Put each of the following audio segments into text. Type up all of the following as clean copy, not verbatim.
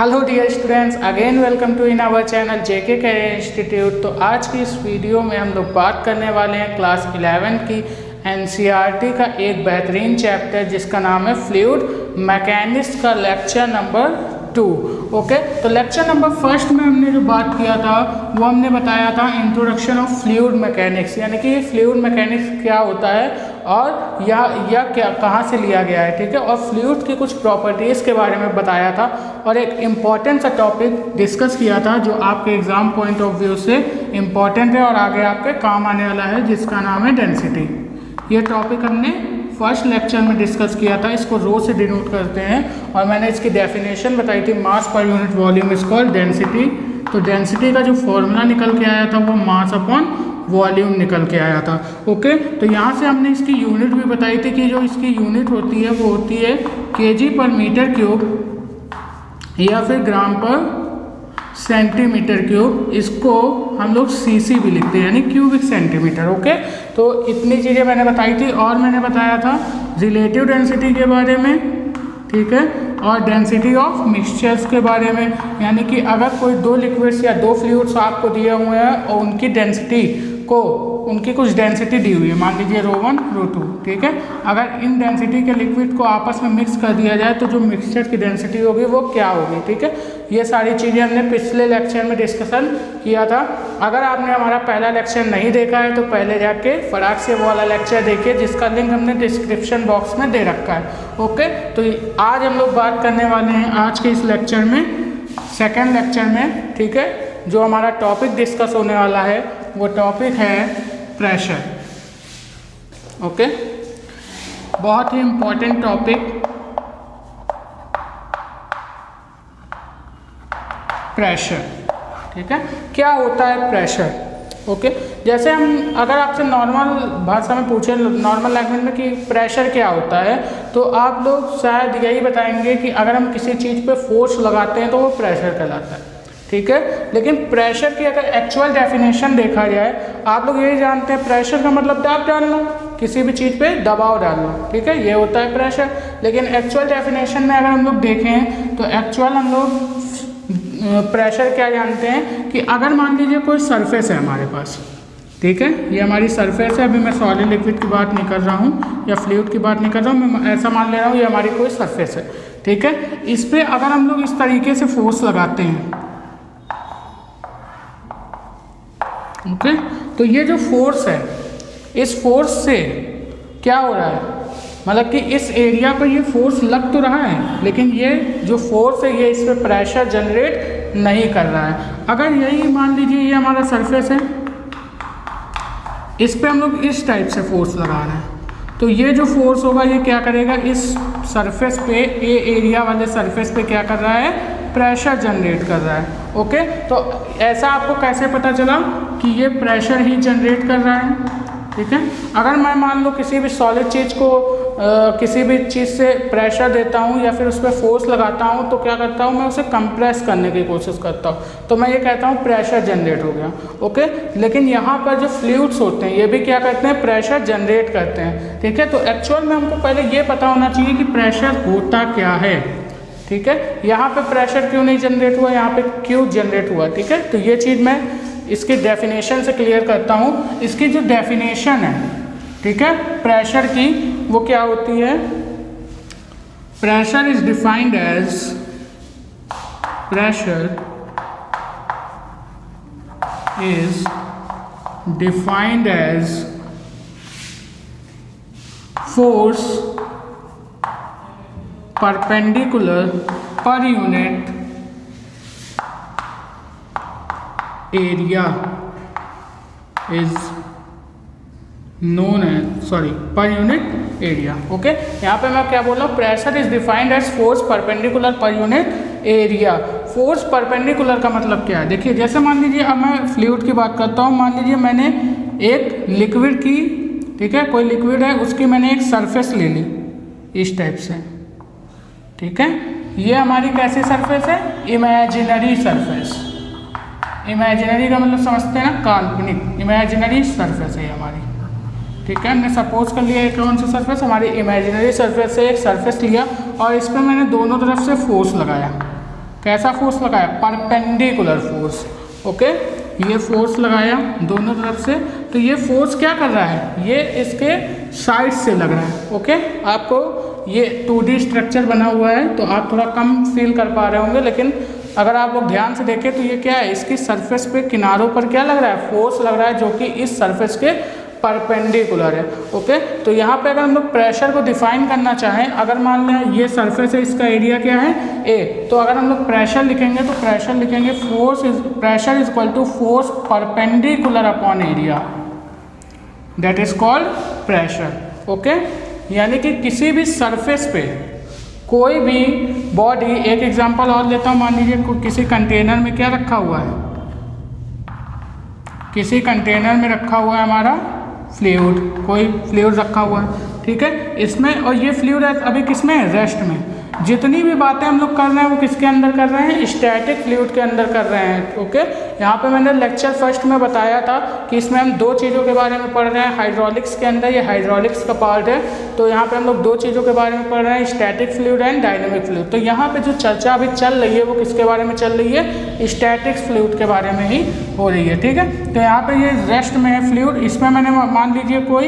Hello dear students, again welcome to in our channel JK career institute. तो आज की इस वीडियो में हम लोग बात करने वाले हैं क्लास 11 की एनसीईआरटी का एक बेहतरीन चैप्टर जिसका नाम है फ्लूइड मैकेनिक्स का लेक्चर नंबर 2। ओके, तो लेक्चर नंबर फर्स्ट में हमने जो बात किया था वो हमने बताया था इंट्रोडक्शन ऑफ फ्लूइड मैकेनिक्स, यानी कि फ्लूइड मैकेनिक्स क्या होता है और या क्या कहाँ से लिया गया है, ठीक है। और फ्लूइड की कुछ प्रॉपर्टीज़ के बारे में बताया था और एक इम्पॉर्टेंट सा टॉपिक डिस्कस किया था जो आपके एग्ज़ाम पॉइंट ऑफ व्यू से इम्पॉर्टेंट है और आगे आपके काम आने वाला है, जिसका नाम है डेंसिटी। ये टॉपिक हमने फर्स्ट लेक्चर में डिस्कस किया था। इसको रो से डिनोट करते हैं और मैंने इसकी डेफिनेशन बताई थी, mass per unit volume is called density. तो डेंसिटी का जो फॉर्मूला निकल के आया था वो मास अपॉन वॉल्यूम निकल के आया था। ओके, तो यहाँ से हमने इसकी यूनिट भी बताई थी कि जो इसकी यूनिट होती है वो होती है केजी पर मीटर क्यूब या फिर ग्राम पर सेंटीमीटर क्यूब। इसको हम लोग सीसी भी लिखते हैं, यानी क्यूबिक सेंटीमीटर। ओके, तो इतनी चीज़ें मैंने बताई थी और मैंने बताया था रिलेटिव डेंसिटी के बारे में, ठीक है, और डेंसिटी ऑफ मिक्सचर्स के बारे में, यानी कि अगर कोई दो लिक्विड्स या दो फ्लूइड्स आपको दिए हुए हैं और उनकी डेंसिटी को उनकी कुछ डेंसिटी दी हुई है, मान लीजिए रो1 रो2, ठीक है। अगर इन डेंसिटी के लिक्विड को आपस में मिक्स कर दिया जाए तो जो मिक्सचर की डेंसिटी होगी वो क्या होगी, ठीक है। ये सारी चीज़ें हमने पिछले लेक्चर में डिस्कशन किया था। अगर आपने हमारा पहला लेक्चर नहीं देखा है तो पहले जाके फटाक से वो वाला लेक्चर देखिए, जिसका लिंक हमने डिस्क्रिप्शन बॉक्स में दे रखा है। ओके, तो आज हम लोग बात करने वाले हैं आज के इस लेक्चर में, सेकेंड लेक्चर में, ठीक है। जो हमारा टॉपिक डिस्कस होने वाला है वो टॉपिक है प्रेशर। ओके, बहुत ही इम्पोर्टेंट टॉपिक प्रेशर, ठीक है। क्या होता है प्रेशर? ओके, जैसे हम अगर आपसे नॉर्मल भाषा में पूछे, नॉर्मल लैंग्वेज में कि प्रेशर क्या होता है, तो आप लोग शायद यही बताएंगे कि अगर हम किसी चीज़ पे फोर्स लगाते हैं तो वो प्रेशर कहलाता है, ठीक है। लेकिन प्रेशर की अगर एक्चुअल डेफिनेशन देखा जाए, आप लोग यही जानते हैं प्रेशर का मतलब दाब डालना, किसी भी चीज़ पे दबाव डालना, ठीक है, ये होता है प्रेशर। लेकिन एक्चुअल डेफिनेशन में अगर हम लोग देखें तो एक्चुअल हम लोग प्रेशर क्या जानते हैं कि अगर मान लीजिए कोई सरफेस है हमारे पास, ठीक है, ये हमारी सरफेस है, अभी मैं सॉलिड लिक्विड की बात नहीं कर रहा हूँ या फ्लूइड की बात नहीं कर रहा हूँ, मैं ऐसा मान ले रहा हूँ ये हमारी कोई सरफेस है, ठीक है। इस पर अगर हम लोग इस तरीके से फोर्स लगाते हैं, ओके, तो ये जो फोर्स है, इस फोर्स से क्या हो रहा है, मतलब कि इस एरिया पर ये फोर्स लग तो रहा है, लेकिन ये जो फोर्स है ये इस पर प्रेशर जनरेट नहीं कर रहा है। अगर यही मान लीजिए ये हमारा सरफेस है, इस पे हम लोग इस टाइप से फोर्स लगा रहे हैं, तो ये जो फोर्स होगा ये क्या करेगा, इस सरफेस पे, ए एरिया वाले सरफेस पे क्या कर रहा है, प्रेशर जनरेट कर रहा है। ओके, तो ऐसा आपको कैसे पता चला कि ये प्रेशर ही जनरेट कर रहा है, ठीक है। अगर मैं मान लो किसी भी सॉलिड चीज़ को किसी भी चीज़ से प्रेशर देता हूँ या फिर उस पर फोर्स लगाता हूँ तो क्या करता हूँ, मैं उसे कंप्रेस करने की कोशिश करता हूँ, तो मैं ये कहता हूँ प्रेशर जनरेट हो गया। ओके, लेकिन यहाँ पर जो फ्लूइड्स होते हैं ये भी क्या करते हैं, प्रेशर जनरेट करते हैं, ठीक है। तो एक्चुअल में हमको पहले ये पता होना चाहिए कि प्रेशर होता क्या है, ठीक है। यहाँ पे प्रेशर क्यों नहीं जनरेट हुआ, यहाँ पे क्यों जनरेट हुआ, ठीक है। तो ये चीज़ मैं इसकी डेफिनेशन से क्लियर करता हूँ। इसकी जो डेफिनेशन है, ठीक है, प्रेशर की, वो क्या होती है, pressure is defined as, pressure is defined as force perpendicular per unit area is known as, sorry, per unit area. Okay, यहाँ पे मैं क्या बोल रहा हूँ, pressure is defined as force perpendicular per unit area. Force perpendicular का मतलब क्या है, देखिए, जैसे मान लीजिए अब मैं फ्लूइड की बात करता हूँ, मान लीजिए मैंने एक लिक्विड की, ठीक है, कोई लिक्विड है, उसकी मैंने एक सरफेस ले ली इस टाइप से, ठीक है। ये हमारी कैसी सरफेस है, इमेजिनरी सरफेस। इमेजिनरी का मतलब समझते हैं ना, काल्पनिक, इमेजिनरी सरफेस है हमारी, ठीक है। हमने सपोज कर लिया कौन सी सरफेस, हमारी इमेजिनरी सरफेस से एक सरफेस लिया और इस पर मैंने दोनों तरफ से फोर्स लगाया, कैसा फोर्स लगाया, परपेंडिकुलर फोर्स। ओके, ये फोर्स लगाया दोनों तरफ से, तो ये फोर्स क्या कर रहा है, ये इसके साइड से लग रहा है। ओके, आपको ये 2D स्ट्रक्चर बना हुआ है तो आप थोड़ा कम फील कर पा रहे होंगे, लेकिन अगर आप लोग ध्यान से देखें तो ये क्या है, इसकी सरफेस पे किनारों पर क्या लग रहा है, फोर्स लग रहा है, जो कि इस सरफेस के परपेंडिकुलर है। ओके, तो यहाँ पे अगर हम लोग प्रेशर को डिफाइन करना चाहें, अगर मान लें ये सरफेस है, इसका एरिया क्या है ए, तो अगर हम लोग प्रेशर लिखेंगे तो प्रेशर लिखेंगे pressure is equal to force perpendicular upon area, that is called pressure. Okay, यानी कि किसी भी सरफेस पे कोई भी बॉडी, एक एग्जांपल और लेता हूँ, मान लीजिए किसी कंटेनर में क्या रखा हुआ है, किसी कंटेनर में रखा हुआ है हमारा फ्लूइड, कोई फ्लूइड रखा हुआ है, ठीक है, इसमें, और ये फ्लूइड अभी किसमें है, रेस्ट में। जितनी भी बातें हम लोग कर रहे हैं वो किसके अंदर कर रहे हैं, स्टैटिक फ्लूइड के अंदर कर रहे हैं। ओके, यहाँ पे मैंने लेक्चर फर्स्ट में बताया था कि इसमें हम दो चीज़ों के बारे में पढ़ रहे हैं, हाइड्रोलिक्स के अंदर, ये हाइड्रोलिक्स का पार्ट है, तो यहाँ पे हम लोग दो चीज़ों के बारे में पढ़ रहे हैं, static fluid and dynamic fluid. तो यहाँ पे जो चर्चा अभी चल रही है वो किसके बारे में चल रही है, स्टैटिक फ्लूइड के बारे में ही हो रही है। ठीक है, तो यहाँ पे ये रेस्ट में है फ्लूइड, इसमें मैंने मान लीजिए कोई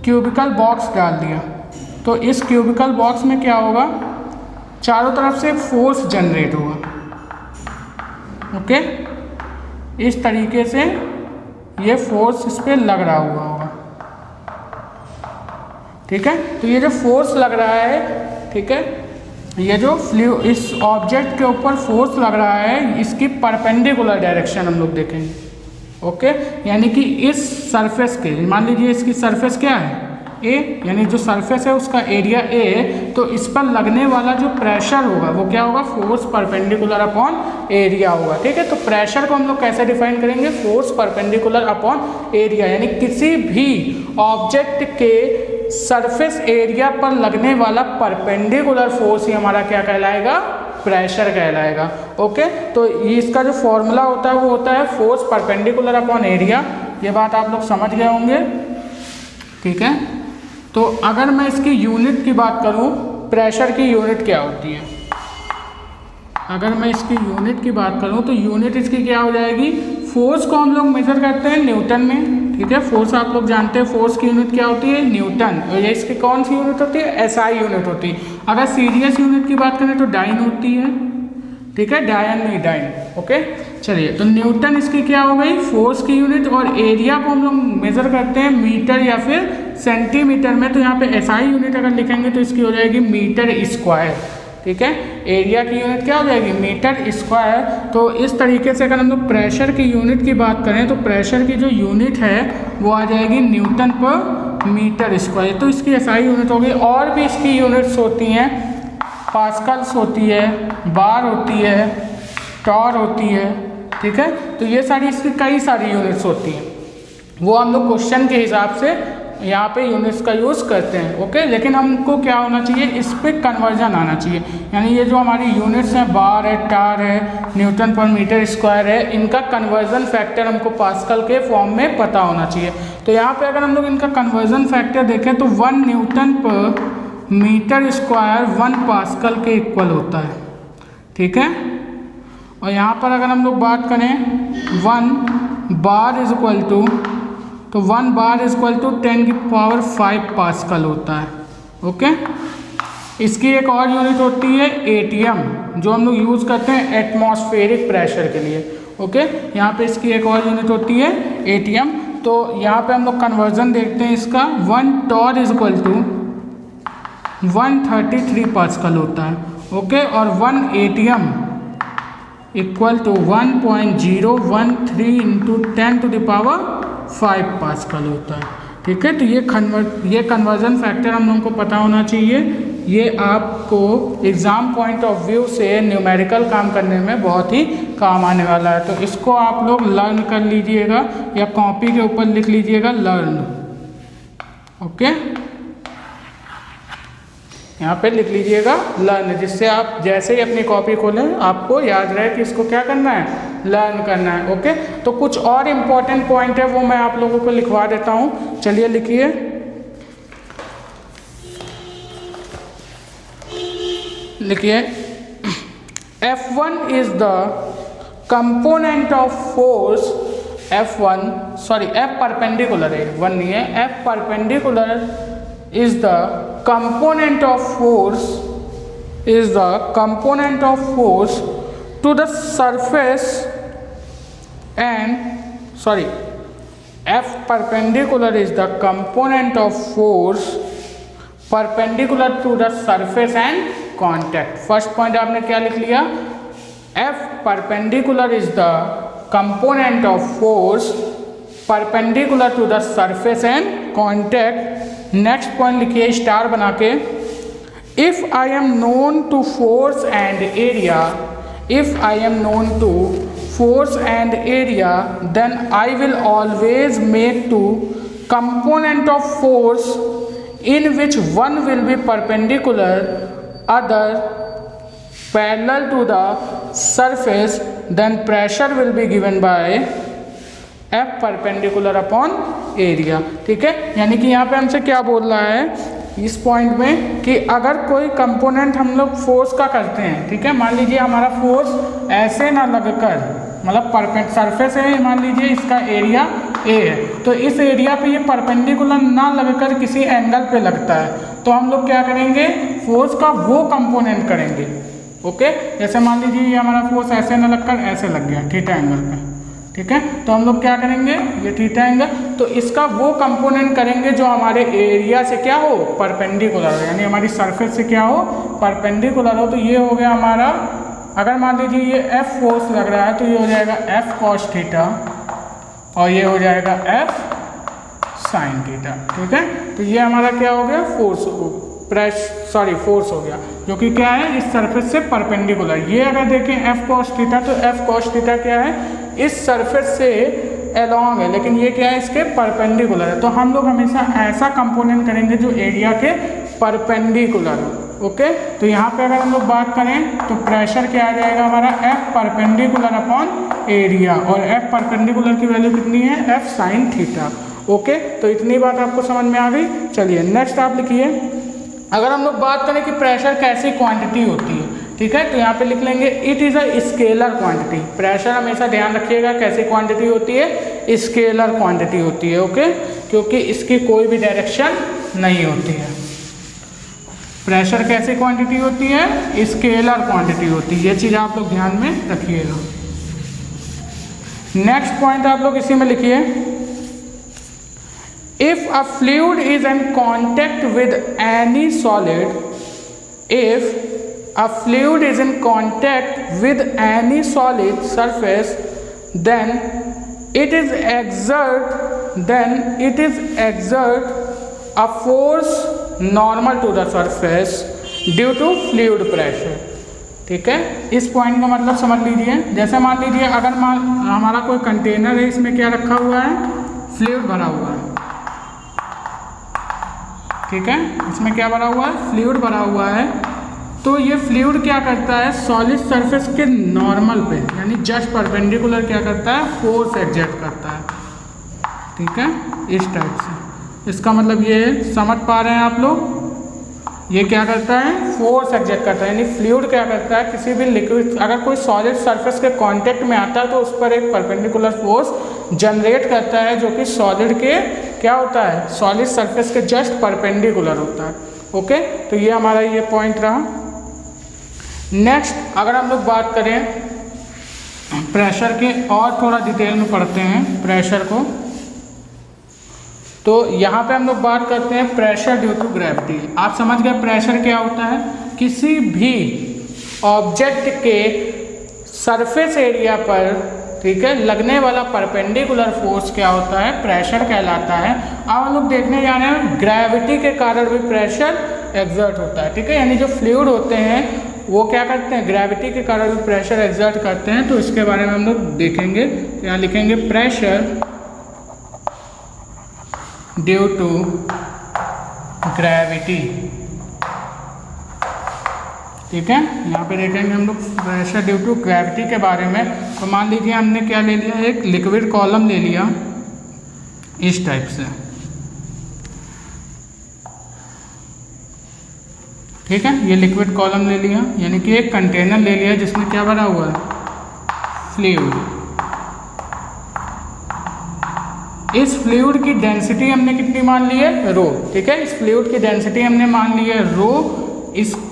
क्यूबिकल बॉक्स डाल दिया, तो इस क्यूबिकल बॉक्स में क्या होगा, चारों तरफ से फोर्स जनरेट होगा। ओके, इस तरीके से ये फोर्स इस पर लग रहा हुआ होगा। ठीक है, तो ये जो फोर्स लग रहा है, ठीक है, ये जो इस ऑब्जेक्ट के ऊपर फोर्स लग रहा है, इसकी परपेंडिकुलर डायरेक्शन हम लोग देखेंगे। ओके, यानी कि इस सरफेस के, मान लीजिए इसकी सरफेस क्या है ए, यानी जो सरफेस है उसका एरिया ए, तो इस पर लगने वाला जो प्रेशर होगा वो क्या होगा, फोर्स परपेंडिकुलर अपॉन एरिया होगा। ठीक है, तो प्रेशर को हम लोग कैसे डिफाइन करेंगे, फोर्स परपेंडिकुलर अपॉन एरिया, यानी किसी भी ऑब्जेक्ट के सरफेस एरिया पर लगने वाला परपेंडिकुलर फोर्स ही हमारा क्या कहलाएगा, प्रेशर कहलाएगा। ओके, तो इसका जो फॉर्मूला होता है वो होता है फोर्स परपेंडिकुलर अपॉन एरिया। ये बात आप लोग समझ गए होंगे। ठीक है, तो अगर मैं इसकी यूनिट की बात करूं, प्रेशर की यूनिट क्या होती है, अगर मैं इसकी यूनिट की बात करूं तो यूनिट इसकी क्या हो जाएगी, फोर्स को हम लोग मेजर करते हैं न्यूटन में। ठीक है, फोर्स आप लोग जानते हैं, फोर्स की यूनिट क्या होती है, न्यूटन, और ये इसकी कौन सी यूनिट होती है, एसआई यूनिट होती है। अगर सीरियस यूनिट की बात करें तो डाइन होती है। ठीक है, डायन नहीं डाइन। ओके, चलिए, तो न्यूटन इसकी क्या हो गई, फोर्स की यूनिट, और एरिया को हम लोग मेजर करते हैं मीटर या फिर सेंटीमीटर में, तो यहाँ पे एसआई यूनिट अगर लिखेंगे तो इसकी हो जाएगी मीटर स्क्वायर। ठीक है, एरिया की यूनिट क्या हो जाएगी, मीटर स्क्वायर। तो इस तरीके से अगर हम लोग प्रेशर की यूनिट की बात करें तो प्रेशर की जो यूनिट है वो आ जाएगी न्यूटन पर मीटर स्क्वायर, तो इसकी एसआई यूनिट हो गई। और भी इसकी यूनिट्स होती हैं, पास्कल्स होती है, बार होती है, टॉर होती है। ठीक है, तो ये सारी इसकी कई सारी यूनिट्स होती हैं, वो हम लोग क्वेश्चन के हिसाब से यहाँ पे यूनिट्स का यूज़ करते हैं। ओके, लेकिन हमको क्या होना चाहिए, इस पर कन्वर्जन आना चाहिए, यानी ये जो हमारी यूनिट्स हैं, बार है, टार है, न्यूटन पर मीटर स्क्वायर है, इनका कन्वर्जन फैक्टर हमको पास्कल के फॉर्म में पता होना चाहिए। तो यहाँ पे अगर हम लोग इनका कन्वर्जन फैक्टर देखें तो 1 न्यूटन पर मीटर स्क्वायर 1 पास्कल के इक्वल होता है। ठीक है, और यहाँ पर अगर हम लोग बात करें 1 बार इज इक्वल टू, तो 1 bar is equal to 10⁵ pascal होता है। ओके, इसकी एक और यूनिट होती है एटीएम, जो हम लोग यूज़ करते हैं एटमॉस्फेरिक प्रेशर के लिए। ओके, यहाँ पे इसकी एक और यूनिट होती है एटीएम। तो यहाँ पे हम लोग कन्वर्जन देखते हैं इसका, 1 torr is equal to 133 pascal होता है। ओके, और 1 ATM equal to 1.013 into 10⁵ pascal होता है। ठीक है, तो ये कन्वर्जन फैक्टर हम लोगों को पता होना चाहिए। ये आपको एग्ज़ाम पॉइंट ऑफ व्यू से न्यूमेरिकल काम करने में बहुत ही काम आने वाला है, तो इसको आप लोग लर्न कर लीजिएगा या कॉपी के ऊपर लिख लीजिएगा लर्न। ओके, यहाँ पे लिख लीजिएगा लर्न, जिससे आप जैसे ही अपनी कॉपी खोलें आपको याद रहे कि इसको क्या करना है, लर्न करना है। ओके, तो कुछ और इम्पोर्टेंट पॉइंट है वो मैं आप लोगों को लिखवा देता हूँ। चलिए लिखिए, लिखिए F1 is the component of force F1 sorry F perpendicular है, 1 नहीं है, F perpendicular is the component of force to the surface and sorry F perpendicular is the component of force perpendicular to the surface and contact। First point आपने क्या लिख लिया, F perpendicular is the component of force perpendicular to the surface and contact। Next point लिखिए star बना के, if I am known to force and area, if I am known to force and area, then I will always make two component of force in which one will be perpendicular, other parallel to the surface, then pressure will be given by F perpendicular upon area. ठीक है, यानी कि यहाँ पे हमसे क्या बोल रहा है इस पॉइंट में कि अगर कोई कंपोनेंट हम लोग फोर्स का करते हैं, ठीक है, मान लीजिए हमारा फोर्स ऐसे ना लगकर, मतलब परपेंड सरफेस है, मान लीजिए इसका एरिया ए है, तो इस एरिया पे ये परपेंडिकुलर ना लगकर किसी एंगल पे लगता है, तो हम लोग क्या करेंगे, फोर्स का वो कंपोनेंट करेंगे। ओके, जैसे मान लीजिए ये हमारा फोर्स ऐसे ना लगकर ऐसे लग गया थीटा एंगल पे, ठीक है, तो हम लोग क्या करेंगे, ये थीटा एंगल, तो इसका वो कंपोनेंट करेंगे जो हमारे एरिया से क्या हो, परपेंडिकुलर हो, यानी हमारी सरफेस से क्या हो, परपेंडिकुलर हो। तो ये हो गया हमारा, अगर मान लीजिए ये F फोर्स लग रहा है तो ये हो जाएगा F cos थीटा और ये हो जाएगा F sin थीटा। ठीक है, तो ये हमारा क्या हो गया, फोर्स हो गया, जो कि क्या है, इस सरफेस से परपेंडिकुलर। ये अगर देखें F cos थीटा, तो F cos थीटा क्या है, इस सरफेस से एलॉन्ग है, लेकिन ये क्या है, इसके परपेंडिकुलर है। तो हम लोग हमेशा ऐसा कंपोनेंट करेंगे जो एरिया के परपेंडिकुलर हो। ओके, तो यहाँ पे अगर हम लोग बात करें तो प्रेशर क्या आ जाएगा हमारा, F परपेंडिकुलर अपॉन एरिया, और F परपेंडिकुलर की वैल्यू कितनी है, F sin थीटा। ओके, तो इतनी बात आपको समझ में आ गई। चलिए नेक्स्ट आप लिखिए, अगर हम लोग बात करें कि प्रेशर कैसी क्वांटिटी होती है, ठीक है, तो यहाँ पे लिख लेंगे it is a scalar quantity. Pressure हमेशा ध्यान रखिएगा कैसी क्वांटिटी होती है, स्केलर क्वांटिटी होती है। ओके, क्योंकि इसकी कोई भी डायरेक्शन नहीं होती है। प्रेशर कैसी क्वांटिटी होती है, स्केलर क्वांटिटी होती है, ये चीज़ आप लोग ध्यान में रखिएगा। नेक्स्ट पॉइंट आप लोग इसी में लिखिए, if a fluid is in contact with any solid, if a fluid is in contact with any solid surface, then it is exert a force normal to the surface due to fluid pressure। ठीक है, इस point का मतलब समझ लीजिए, जैसे मान लीजिए अगर हमारा कोई कंटेनर है, इसमें क्या रखा हुआ है, फ्लूइड भरा हुआ है, ठीक है, इसमें क्या भरा हुआ है, फ्लूइड भरा हुआ है। तो ये फ्लूइड क्या करता है, सॉलिड सरफेस के नॉर्मल पे, यानी जस्ट परपेंडिकुलर क्या करता है, फोर्स एग्जर्ट करता है। ठीक है, इस टाइप से, इसका मतलब ये समझ पा रहे हैं आप लोग, ये क्या करता है, फोर्स एग्जर्ट करता है। यानी फ्लूइड क्या करता है, किसी भी लिक्विड अगर कोई सॉलिड सरफेस के कांटेक्ट में आता है तो उस पर एक परपेंडिकुलर फोर्स जनरेट करता है, जो कि सॉलिड के क्या होता है, सॉलिड सरफेस के जस्ट परपेंडिकुलर होता है। ओके, तो ये हमारा ये पॉइंट रहा। नेक्स्ट अगर हम लोग बात करें प्रेशर के, और थोड़ा डिटेल में पढ़ते हैं प्रेशर को, तो यहाँ पे हम लोग बात करते हैं प्रेशर ड्यू टू ग्रेविटी। आप समझ गए प्रेशर क्या होता है, किसी भी ऑब्जेक्ट के सरफेस एरिया पर, ठीक है, लगने वाला परपेंडिकुलर फोर्स क्या होता है, प्रेशर कहलाता है। अब हम लोग देखने जा रहे हैं ग्रेविटी के कारण भी प्रेशर एग्जर्ट होता है। ठीक है, यानी जो फ्लूइड होते हैं वो क्या करते हैं, ग्रेविटी के कारण भी प्रेशर एग्जर्ट करते हैं। तो इसके बारे में हम लोग देखेंगे, यहाँ लिखेंगे प्रेशर ड्यू टू ग्रेविटी। ठीक है, यहाँ पे देखेंगे हम लोग प्रेशर ड्यू टू ग्रेविटी के बारे में। तो मान लीजिए हमने क्या ले लिया, एक लिक्विड कॉलम ले लिया इस टाइप से, ठीक है। ये लिक्विड कॉलम ले लिया, यानी कि एक कंटेनर ले लिया जिसमें क्या भरा हुआ है, फ्लूइड। इस फ्लूइड की डेंसिटी हमने कितनी मान ली है, रो। ठीक है, इस फ्लूइड की डेंसिटी हमने मान ली है रो।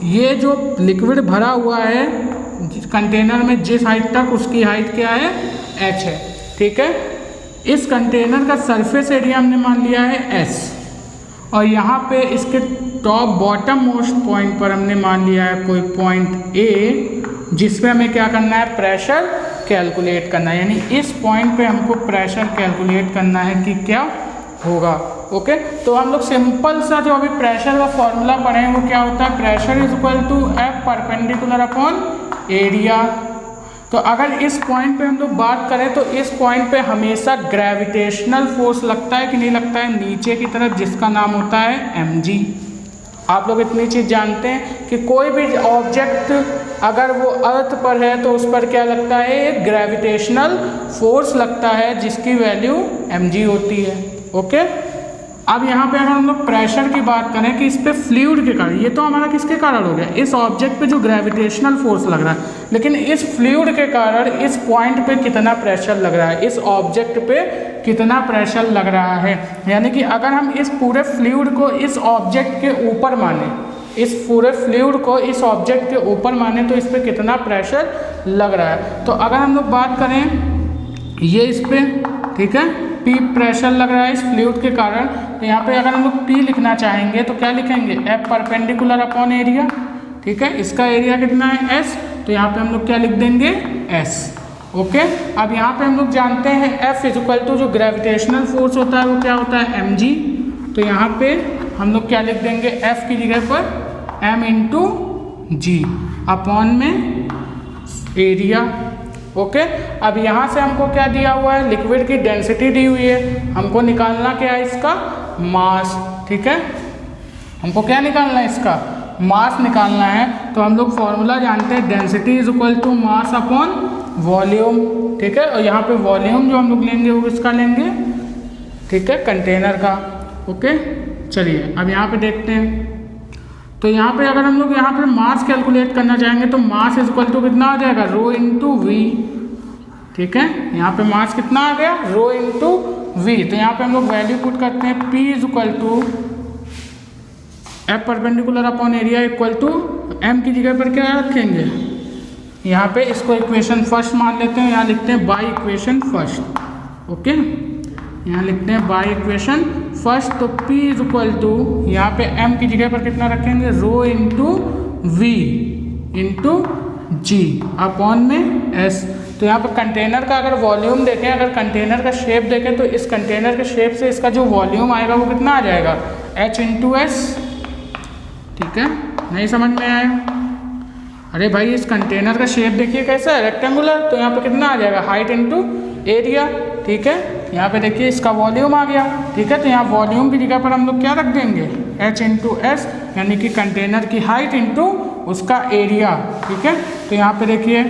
ये जो लिक्विड भरा हुआ है कंटेनर में जिस हाइट तक, उसकी हाइट क्या है, h है। ठीक है, इस कंटेनर का सरफेस एरिया हमने मान लिया है s, और यहाँ पे इसके टॉप बॉटम मोस्ट पॉइंट पर हमने मान लिया है कोई पॉइंट A, जिसमें हमें क्या करना है, प्रेशर कैलकुलेट करना है। यानी इस पॉइंट पे हमको प्रेशर कैलकुलेट करना है कि क्या होगा। ओके, तो हम लोग सिंपल सा जो अभी प्रेशर का फॉर्मूला पढ़े हैं वो क्या होता है, pressure is equal to F perpendicular upon area. तो अगर इस पॉइंट पे हम लोग बात करें तो इस पॉइंट पे हमेशा ग्रेविटेशनल फोर्स लगता है कि नहीं लगता है, नीचे की तरफ, जिसका नाम होता है mg। आप लोग इतनी चीज़ जानते हैं कि कोई भी ऑब्जेक्ट अगर वो अर्थ पर है तो उस पर क्या लगता है, एक ग्रेविटेशनल फोर्स लगता है जिसकी वैल्यू mg होती है। ओके, अब यहाँ पे अगर हम लोग प्रेशर की बात करें कि इस पे फ्लूइड के कारण, ये तो हमारा किसके कारण हो गया, इस ऑब्जेक्ट पे जो ग्रेविटेशनल फोर्स लग रहा है, लेकिन इस फ्लूइड के कारण इस पॉइंट पे कितना प्रेशर लग रहा है, इस ऑब्जेक्ट पे कितना प्रेशर लग रहा है। यानी कि अगर हम इस पूरे फ्लूइड को इस ऑब्जेक्ट के ऊपर माने, इस पूरे फ्लूइड को इस ऑब्जेक्ट के ऊपर माने तो इस पर कितना प्रेशर लग रहा है। तो अगर हम लोग बात करें ये इस पे, ठीक है, P प्रेशर लग रहा है इस फ्लूइड के कारण, तो यहाँ पे अगर हम लोग P लिखना चाहेंगे तो क्या लिखेंगे, F परपेंडिकुलर अपॉन एरिया। ठीक है, इसका एरिया कितना है, S, तो यहाँ पे हम लोग क्या लिख देंगे, S। ओके, अब यहाँ पे हम लोग जानते हैं F इज इक्वल टू जो ग्रेविटेशनल फोर्स होता है वो क्या होता है, mg। तो यहाँ पे हम लोग क्या लिख देंगे, F की जगह पर m इंटू जी अपॉन में एरिया। ओके, अब यहाँ से हमको क्या दिया हुआ है, लिक्विड की डेंसिटी दी हुई है, हमको निकालना क्या है, इसका मास। ठीक है, हमको क्या निकालना है, इसका मास निकालना है। तो हम लोग फॉर्मूला जानते हैं, density is equal to mass upon volume. ठीक है, और यहाँ पे वॉल्यूम जो हम लोग लेंगे वो किसका लेंगे, ठीक है, कंटेनर का। ओके, चलिए अब यहाँ पे देखते हैं। तो यहाँ पे अगर हम लोग यहाँ पे मास कैलकुलेट करना चाहेंगे तो मास इज इक्वल टू कितना आ जाएगा, रो इंटू वी। ठीक है, यहाँ पे मास कितना आ गया, रो इंटू वी। तो यहाँ पे हम लोग वैल्यू पुट करते हैं, P is equal to F perpendicular upon area equal to M की जगह पर क्या रखेंगे, यहाँ पे इसको इक्वेशन फर्स्ट मान लेते हैं, यहाँ लिखते हैं बाई इक्वेशन फर्स्ट। ओके, यहाँ लिखते हैं बाई इक्वेशन फर्स्ट। तो P इज इक्वल टू यहाँ पे M की जगह पर कितना रखेंगे, rho into V into g upon में S। तो यहाँ पर कंटेनर का अगर वॉल्यूम देखें, अगर कंटेनर का शेप देखें तो इस कंटेनर के शेप से इसका जो वॉल्यूम आएगा वो कितना आ जाएगा, H इंटू एस। ठीक है, नहीं समझ में आया, अरे भाई इस कंटेनर का शेप देखिए कैसा है, रेक्टेंगुलर, तो यहाँ पे कितना आ जाएगा, हाइट इंटू एरिया। ठीक है, यहाँ पे देखिए इसका वॉल्यूम आ गया। ठीक है, तो यहाँ वॉल्यूम की जगह पर हम लोग क्या रख देंगे, H इंटू एस, यानी कि कंटेनर की हाइट इंटू उसका एरिया। ठीक है, तो यहाँ पे देखिए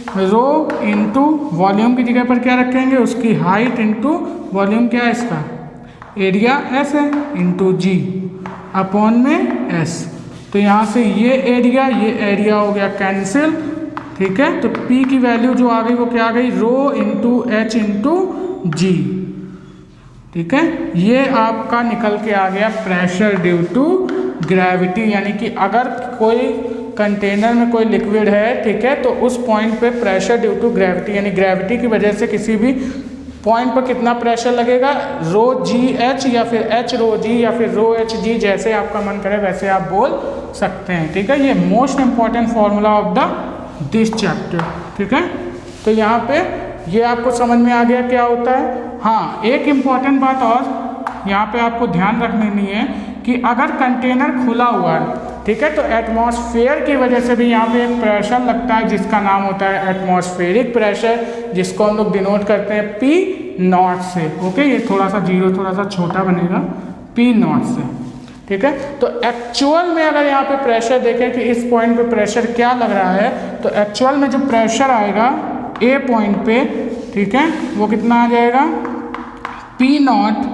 रो इंटू वॉल्यूम की जगह पर क्या रखेंगे, उसकी हाइट इंटू वॉल्यूम क्या है इसका, एरिया S है, इंटू जी अपॉन में S। तो यहाँ से ये एरिया हो गया कैंसिल। ठीक है, तो P की वैल्यू जो आ गई वो क्या आ गई, रो इंटू H इंटू जी। ठीक है, ये आपका निकल के आ गया प्रेशर ड्यू टू ग्रेविटी। यानी कि अगर कोई कंटेनर में कोई लिक्विड है, ठीक है, तो उस पॉइंट पे प्रेशर ड्यू टू ग्रेविटी, यानी ग्रेविटी की वजह से किसी भी पॉइंट पर कितना प्रेशर लगेगा, रो जी एच या फिर एच रो जी या फिर रो एच जी, जैसे आपका मन करे वैसे आप बोल सकते हैं। ठीक है, ये most important formula of the this chapter. ठीक है, तो यहाँ पे ये आपको समझ में आ गया क्या होता है। हाँ, एक इम्पॉर्टेंट बात और यहाँ पे आपको ध्यान रखनी है कि अगर कंटेनर खुला हुआ है, ठीक है, तो एटमॉस्फेयर की वजह से भी यहाँ पे एक प्रेशर लगता है जिसका नाम होता है एटमॉस्फेरिक प्रेशर, जिसको हम लोग डिनोट करते हैं P0 से। ओके, ये थोड़ा सा जीरो थोड़ा सा छोटा बनेगा, P0 से। ठीक है, तो एक्चुअल में अगर यहाँ पे प्रेशर देखें कि इस पॉइंट पे प्रेशर क्या लग रहा है, तो एक्चुअल में जो प्रेशर आएगा A पॉइंट पे, ठीक है, वो कितना आ जाएगा, P0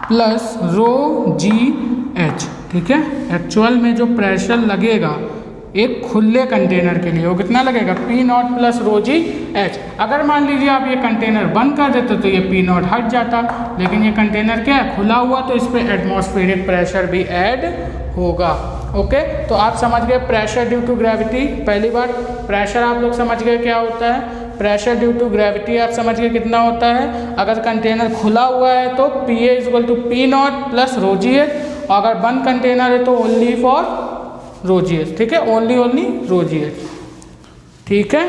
plus rho G H. ठीक है। एक्चुअल में जो प्रेशर लगेगा एक खुले कंटेनर के लिए वो कितना लगेगा, P0 plus rho G H. अगर मान लीजिए आप ये कंटेनर बंद कर देते तो ये P0 हट जाता, लेकिन ये कंटेनर क्या है, खुला हुआ, तो इस पर एटमॉस्फेरिक प्रेशर भी ऐड होगा। ओके, तो आप समझ गए प्रेशर ड्यू टू ग्रेविटी। पहली बार प्रेशर आप लोग समझ गए क्या होता है, प्रेशर ड्यू टू ग्रेविटी आप समझ गए कितना होता है। अगर कंटेनर खुला हुआ है तो PA equal to P0 plus rho G H, और अगर बंद कंटेनर है तो only for rho G H, ठीक है, ओनली रो जी एच, ठीक है।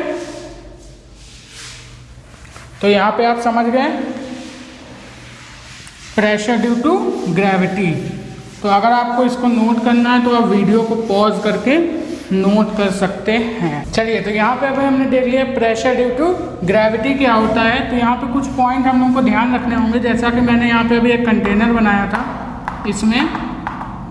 तो यहाँ पे आप समझ गए प्रेशर ड्यू टू ग्रेविटी। तो अगर आपको इसको नोट करना है तो आप वीडियो को पॉज करके नोट कर सकते हैं। चलिए, तो यहाँ पे अभी हमने देख लिया प्रेशर ड्यू टू ग्रेविटी क्या होता है। तो यहाँ पे कुछ पॉइंट हम लोगों को ध्यान रखने होंगे, जैसा कि मैंने यहाँ पे अभी एक कंटेनर बनाया था, इसमें,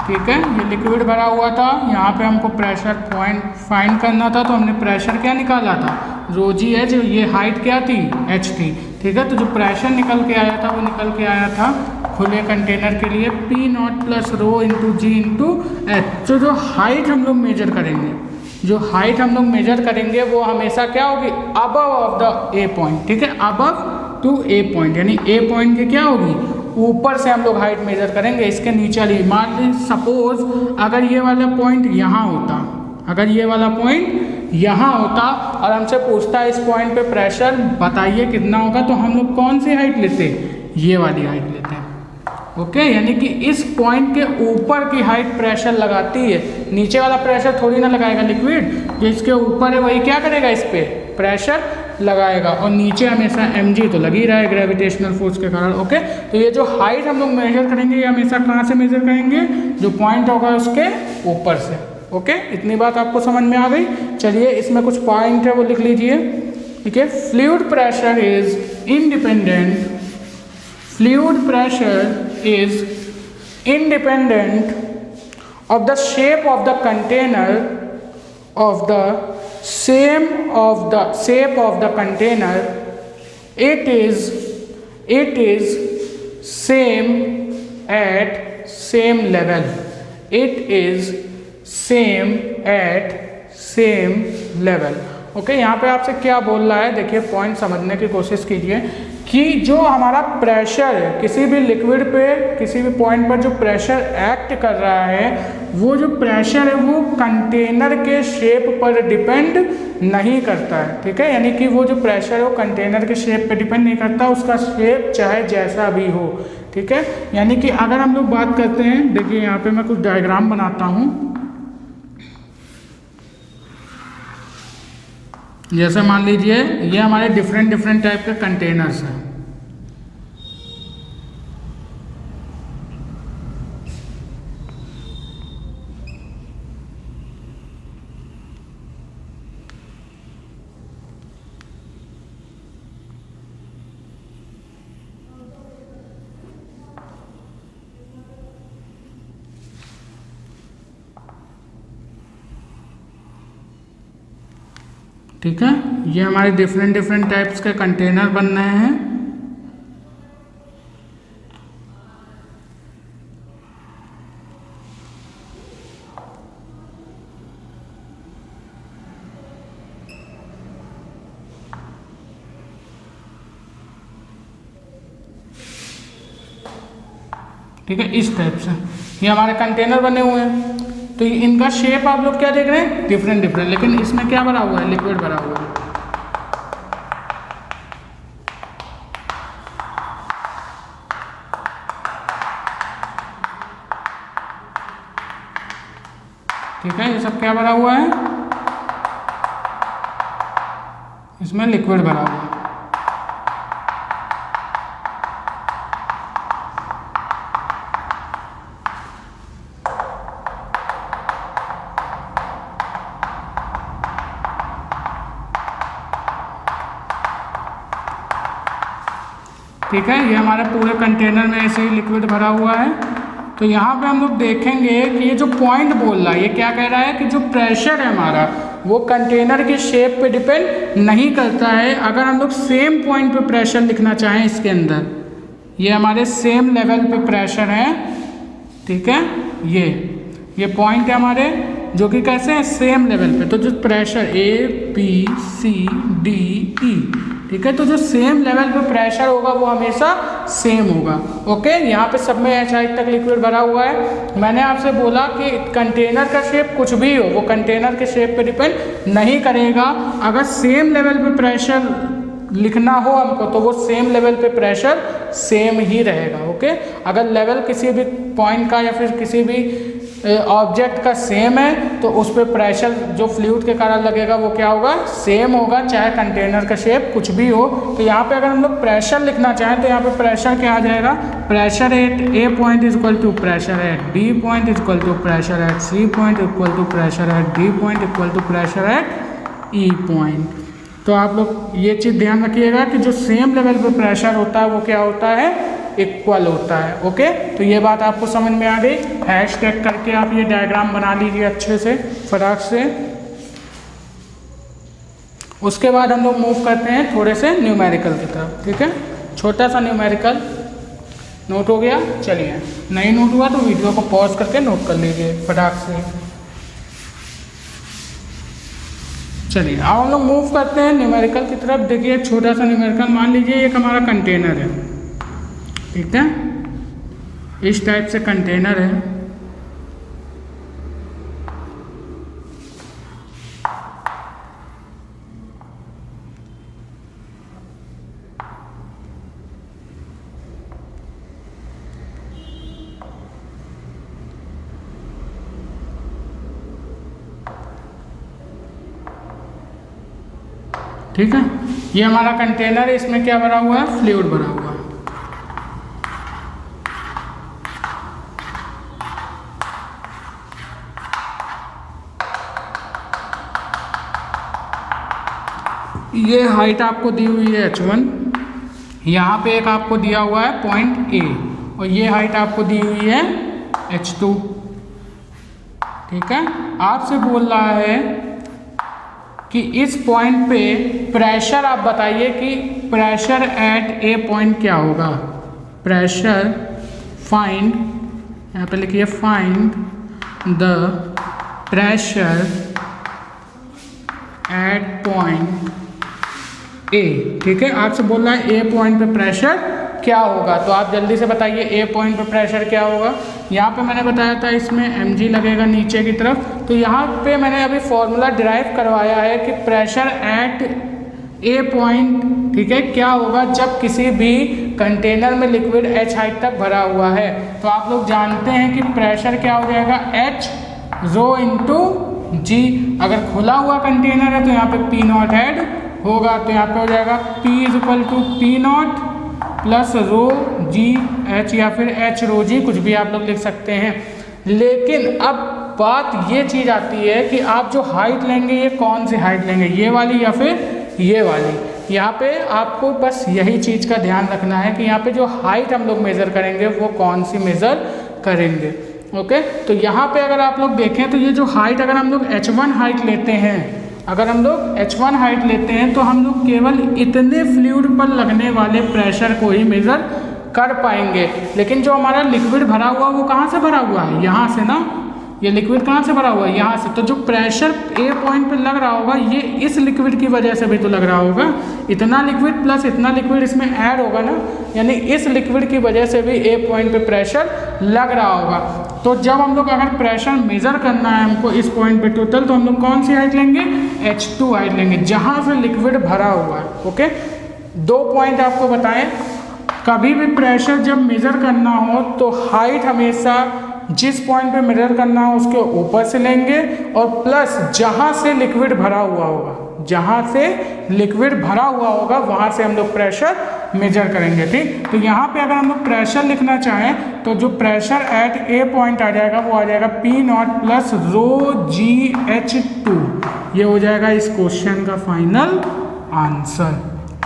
ठीक है, ये लिक्विड भरा हुआ था, यहाँ पे हमको प्रेशर पॉइंट फाइंड करना था, तो हमने प्रेशर क्या निकाला था, रो जी एच, ये हाइट क्या थी, एच थी, ठीक है। तो जो प्रेशर निकल के आया था वो निकल के आया था खुले कंटेनर के लिए P0 प्लस रो इंटू जी इंटू एच। तो जो हाइट हम लोग मेजर करेंगे, जो हाइट हम लोग मेजर करेंगे वो हमेशा क्या होगी, above of the A point, ठीक है, अबव टू ए पॉइंट, यानी ए पॉइंट की क्या होगी, ऊपर से हम लोग हाइट मेजर करेंगे, इसके नीचे वाली। मान लीजिए सपोज अगर ये वाला पॉइंट यहाँ होता, अगर ये वाला पॉइंट यहाँ होता और हमसे पूछता है इस पॉइंट पे प्रेशर बताइए कितना होगा, तो हम लोग कौन सी हाइट लेते, ये वाली हाइट लेते हैं। ओके, यानी कि इस पॉइंट के ऊपर की हाइट प्रेशर लगाती है, नीचे वाला प्रेशर थोड़ी ना लगाएगा लिक्विड, जो इसके ऊपर है वही क्या करेगा, इस पे प्रेशर लगाएगा, और नीचे हमेशा mg तो लग ही रहा है ग्रेविटेशनल फोर्स के कारण। ओके, तो ये जो हाइट हम लोग मेजर करेंगे ये हमेशा कहाँ से मेजर करेंगे, जो पॉइंट होगा उसके ऊपर से। ओके, इतनी बात आपको समझ में आ गई। चलिए, इसमें कुछ पॉइंट है वो लिख लीजिए, ठीक है। Fluid pressure is independent, fluid pressure is independent of the shape of the container, of the shape of the container. It is same at same level. It is same at same level. Okay, यहाँ पे आपसे क्या बोल रहा है, देखिए point समझने की कोशिश कीजिए कि जो हमारा प्रेशर है किसी भी लिक्विड पे, किसी भी पॉइंट पर जो प्रेशर एक्ट कर रहा है, वो जो प्रेशर है वो कंटेनर के शेप पर डिपेंड नहीं करता है, ठीक है। यानी कि वो जो प्रेशर है वो कंटेनर के शेप पे डिपेंड नहीं करता, उसका शेप चाहे जैसा भी हो, ठीक है। यानी कि अगर हम लोग बात करते हैं, देखिए यहाँ पे मैं कुछ डायग्राम बनाता हूँ, जैसे मान लीजिए ये हमारे डिफरेंट टाइप के कंटेनर्स हैं, ठीक है। ये हमारे डिफरेंट टाइप्स के कंटेनर बन रहे हैं, ठीक है, इस टाइप से ये हमारे कंटेनर बने हुए हैं। तो इनका शेप आप लोग क्या देख रहे हैं, डिफरेंट, लेकिन इसमें क्या भरा हुआ है, लिक्विड भरा हुआ है, ठीक है। ये सब क्या भरा हुआ है, इसमें लिक्विड भरा हुआ है। ठीक है, ये हमारे पूरे कंटेनर में ऐसे ही लिक्विड भरा हुआ है। तो यहाँ पे हम लोग देखेंगे कि ये जो पॉइंट बोल रहा है ये क्या कह रहा है कि जो प्रेशर है हमारा वो कंटेनर के शेप पे डिपेंड नहीं करता है। अगर हम लोग सेम पॉइंट पे प्रेशर लिखना चाहें, इसके अंदर ये हमारे सेम लेवल पे प्रेशर है, ठीक है, ये ये पॉइंट है हमारे जो कि कैसे हैं, सेम लेवल पे। तो जो प्रेशर ABCDE, ठीक है, तो जो सेम लेवल पे प्रेशर होगा वो हमेशा सेम होगा। ओके, यहाँ पे सब में H हाइट तक लिक्विड भरा हुआ है। मैंने आपसे बोला कि कंटेनर का शेप कुछ भी हो, वो कंटेनर के शेप पे डिपेंड नहीं करेगा। अगर सेम लेवल पे प्रेशर लिखना हो हमको तो वो सेम लेवल पे प्रेशर सेम ही रहेगा। ओके, अगर लेवल किसी भी पॉइंट का या फिर किसी भी ऑब्जेक्ट का सेम है तो उस पर प्रेशर जो फ्लूइड के कारण लगेगा वो क्या होगा, सेम होगा, चाहे कंटेनर का शेप कुछ भी हो। तो यहाँ पे अगर हम लोग प्रेशर लिखना चाहें तो यहाँ पे प्रेशर क्या आ जाएगा, pressure at A point is equal to pressure at B point is equal to pressure at C point equal to pressure at D point equal to pressure at E point. तो आप लोग ये चीज़ ध्यान रखिएगा कि जो सेम लेवल पे pressure होता है वो क्या होता है, इक्वल होता है। ओके, तो ये बात आपको समझ में आ गई। हैशटैग करके आप ये डायग्राम बना लीजिए अच्छे से, फटाक से। उसके बाद हम लोग मूव करते हैं थोड़े से न्यूमेरिकल की तरफ। ठीक है, छोटा सा न्यूमेरिकल नोट हो गया। चलिए, नहीं नोट हुआ तो वीडियो को पॉज करके नोट कर लीजिए फटाक से। चलिए, अब हम लोग मूव करते हैं न्यूमेरिकल की तरफ। देखिए, छोटा सा न्यूमेरिकल मान लीजिए एक हमारा कंटेनर है, ठीक है, इस टाइप से कंटेनर है। ठीक है, ये हमारा कंटेनर है, इसमें क्या भरा हुआ है, फ्लूइड भरा हुआ है। ये हाइट आपको दी हुई है H1, यहाँ पे एक आपको दिया हुआ है पॉइंट A, और ये हाइट आपको दी हुई है H2। ठीक है, आपसे बोल रहा है कि इस पॉइंट पे प्रेशर आप बताइए कि प्रेशर एट A पॉइंट क्या होगा। प्रेशर फाइंड, यहाँ पे लिखिए find the pressure at point A। ठीक है, आपसे बोल रहा है A पॉइंट पे प्रेशर क्या होगा, तो आप जल्दी से बताइए A पॉइंट पे प्रेशर क्या होगा। यहाँ पे मैंने बताया था इसमें mg लगेगा नीचे की तरफ, तो यहाँ पे मैंने अभी फॉर्मूला डिराइव करवाया है कि प्रेशर एट A पॉइंट, ठीक है, क्या होगा जब किसी भी कंटेनर में लिक्विड H हाइट तक भरा हुआ है। तो आप लोग जानते हैं कि प्रेशर क्या हो जाएगा, H रो इंटू G। अगर खुला हुआ कंटेनर है तो यहाँ पे P नॉट ऐड होगा, तो यहाँ पे हो जाएगा P is equal to P naught plus rho G H, या फिर H रो जी, कुछ भी आप लोग लिख सकते हैं। लेकिन अब बात ये चीज़ आती है कि आप जो हाइट लेंगे ये कौन सी हाइट लेंगे, ये वाली या फिर ये वाली। यहाँ पे आपको बस यही चीज़ का ध्यान रखना है कि यहाँ पे जो हाइट हम लोग मेज़र करेंगे वो कौन सी मेज़र करेंगे। ओके, तो यहाँ पे अगर आप लोग देखें तो ये जो हाइट, अगर हम लोग H1 हाइट लेते हैं, अगर हम लोग H1 हाइट लेते हैं तो हम लोग केवल इतने फ्लूइड पर लगने वाले प्रेशर को ही मेज़र कर पाएंगे। लेकिन जो हमारा लिक्विड भरा हुआ वो कहाँ से भरा हुआ है, यहाँ से ना, ये लिक्विड कहाँ से भरा हुआ है, यहाँ से। तो जो प्रेशर A पॉइंट पे लग रहा होगा ये इस लिक्विड की वजह से भी तो लग रहा होगा, इतना लिक्विड प्लस इतना लिक्विड इसमें ऐड होगा ना, यानी इस लिक्विड की वजह से भी A पॉइंट पे प्रेशर लग रहा होगा। तो जब हम लोग अगर प्रेशर मेज़र करना है हमको इस पॉइंट पे टोटल, तो हम लोग कौन सी हाइट लेंगे, H2 हाइट लेंगे, जहाँ से लिक्विड भरा हुआ है। ओके, 2 पॉइंट आपको बताएं, कभी भी प्रेशर जब मेज़र करना हो तो हाइट हमेशा जिस पॉइंट पे मेजर करना हो उसके ऊपर से लेंगे, और प्लस जहाँ से लिक्विड भरा हुआ होगा, जहाँ से लिक्विड भरा हुआ होगा वहाँ से हम लोग प्रेशर मेजर करेंगे। ठीक, तो यहाँ पे अगर हम लोग प्रेशर लिखना चाहें तो जो प्रेशर एट A पॉइंट आ जाएगा वो आ जाएगा P naught plus rho G H2। ये हो जाएगा इस क्वेश्चन का फाइनल आंसर।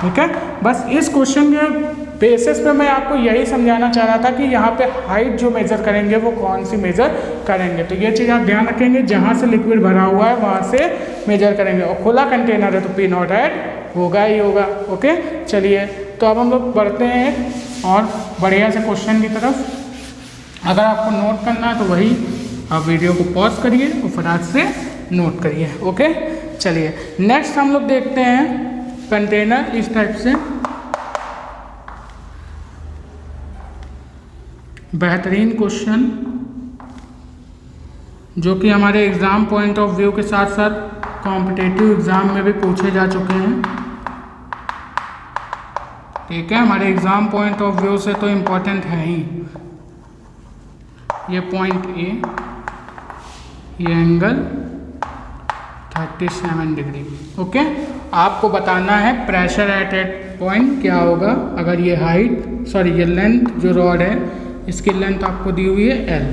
ठीक है, बस इस क्वेश्चन के बेसिस पे मैं आपको यही समझाना चाह रहा था कि यहाँ पे हाइट जो मेज़र करेंगे वो कौन सी मेज़र करेंगे। तो ये चीज़ आप ध्यान रखेंगे, जहाँ से लिक्विड भरा हुआ है वहाँ से मेजर करेंगे, और खुला कंटेनर है तो P नॉट ऐड होगा ही होगा। ओके, चलिए, तो अब हम लोग बढ़ते हैं और बढ़िया से क्वेश्चन की तरफ। अगर आपको नोट करना है तो वही आप वीडियो को पॉज करिए और फटाक से नोट करिए। ओके, चलिए नेक्स्ट हम लोग देखते हैं कंटेनर इस टाइप से। बेहतरीन क्वेश्चन जो कि हमारे एग्ज़ाम पॉइंट ऑफ व्यू के साथ साथ कॉम्पिटिटिव एग्ज़ाम में भी पूछे जा चुके हैं। ठीक है, हमारे एग्ज़ाम पॉइंट ऑफ व्यू से तो इम्पोर्टेंट है ही। ये पॉइंट ए, ये एंगल 37 डिग्री। ओके, आपको बताना है प्रेशर एट पॉइंट क्या होगा अगर ये ये लेंथ जो रॉड है इसकी लेंथ आपको दी हुई है L।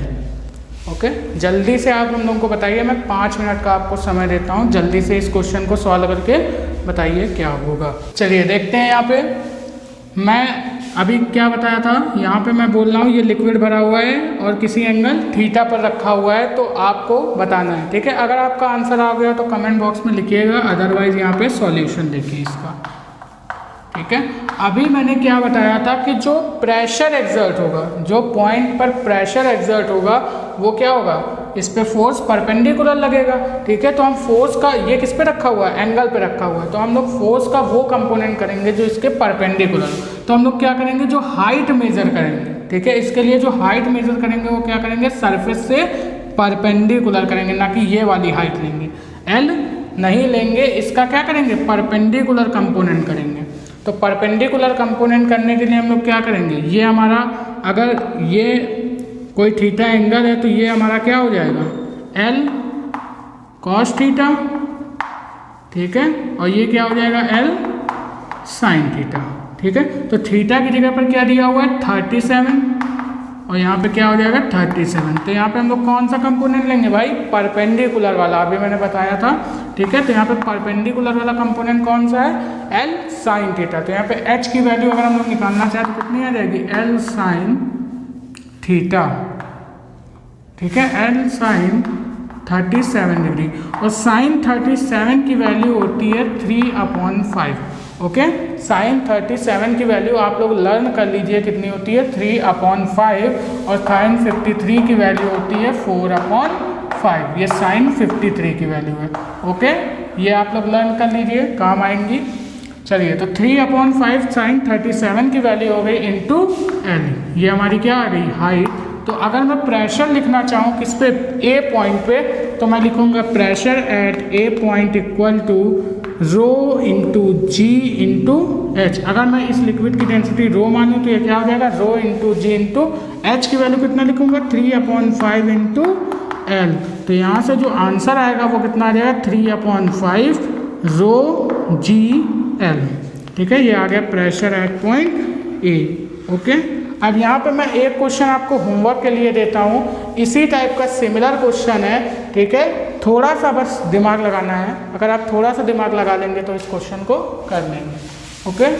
ओके, जल्दी से आप हम लोगों को बताइए, मैं 5 मिनट का आपको समय देता हूँ, जल्दी से इस क्वेश्चन को सॉल्व करके बताइए क्या होगा। चलिए देखते हैं। यहाँ पे मैं अभी क्या बताया था, यहाँ पे मैं बोल रहा हूँ ये लिक्विड भरा हुआ है और किसी एंगल थीटा पर रखा हुआ है, तो आपको बताना है। ठीक है, अगर आपका आंसर आ गया तो कमेंट बॉक्स में लिखिएगा, अदरवाइज यहाँ पे सॉल्यूशन देखिए इसका। ठीक है, अभी मैंने क्या बताया था कि जो प्रेशर एक्सर्ट होगा, जो पॉइंट पर प्रेशर एक्सर्ट होगा वो क्या होगा, इस पे फोर्स परपेंडिकुलर लगेगा। ठीक है, तो हम फोर्स का, ये किस पे रखा हुआ है, एंगल पे रखा हुआ है, तो हम लोग फोर्स का वो कंपोनेंट करेंगे जो इसके परपेंडिकुलर। तो हम लोग क्या करेंगे, जो हाइट मेजर करेंगे। ठीक है, इसके लिए जो हाइट मेजर करेंगे वो क्या करेंगे, सरफेस से परपेंडिकुलर करेंगे, ना कि ये वाली हाइट लेंगे, एल नहीं लेंगे, इसका क्या करेंगे, परपेंडिकुलर कंपोनेंट करेंगे। तो परपेंडिकुलर कंपोनेंट करने के लिए हम लोग क्या करेंगे, ये हमारा अगर ये कोई थीटा एंगल है तो ये हमारा क्या हो जाएगा, L cos थीटा। ठीक है, और ये क्या हो जाएगा, L sin थीटा। ठीक है, तो थीटा की जगह पर क्या दिया हुआ है 37 और यहाँ पे क्या हो जाएगा 37। तो यहाँ पे हम लोग कौन सा कंपोनेंट लेंगे भाई, परपेंडिकुलर वाला, अभी मैंने बताया था। ठीक है, तो यहाँ पे परपेंडिकुलर वाला कंपोनेंट कौन सा है, L sin थीटा। तो यहाँ पे H की वैल्यू अगर हम लोग निकालना चाहें तो कितनी आ जाएगी, L sin थीटा। ठीक है, L sin 37 डिग्री, और sin 37 की वैल्यू होती है 3/5। ओके, sin 37 की वैल्यू आप लोग लर्न कर लीजिए कितनी होती है, 3/5, और sin 53 की वैल्यू होती है 4/5। ये sin 53 की वैल्यू है। ओके, ये आप लोग लर्न कर लीजिए, काम आएंगी। चलिए, तो 3/5 sin 37 की वैल्यू हो गई इंटू L, ये हमारी क्या आ गई, हाइट। तो अगर मैं प्रेशर लिखना चाहूँ किस पे, ए पॉइंट पे, तो मैं लिखूँगा pressure at A point equal to rho into G into H. अगर मैं इस लिक्विड की डेंसिटी रो मानूँ तो ये क्या हो जाएगा, रो इंटू जी इंटू एच की वैल्यू कितना लिखूँगा, 3/5 इंटू एल। तो यहाँ से जो आंसर आएगा वो कितना आ जाएगा, 3/5 रो जी एल। ठीक है, ये आ गया pressure at point A. Okay, अब यहाँ पे मैं एक क्वेश्चन आपको होमवर्क के लिए देता हूँ, इसी टाइप का सिमिलर क्वेश्चन है। ठीक है, थोड़ा सा बस दिमाग लगाना है, अगर आप थोड़ा सा दिमाग लगा लेंगे तो इस क्वेश्चन को कर लेंगे। ओके,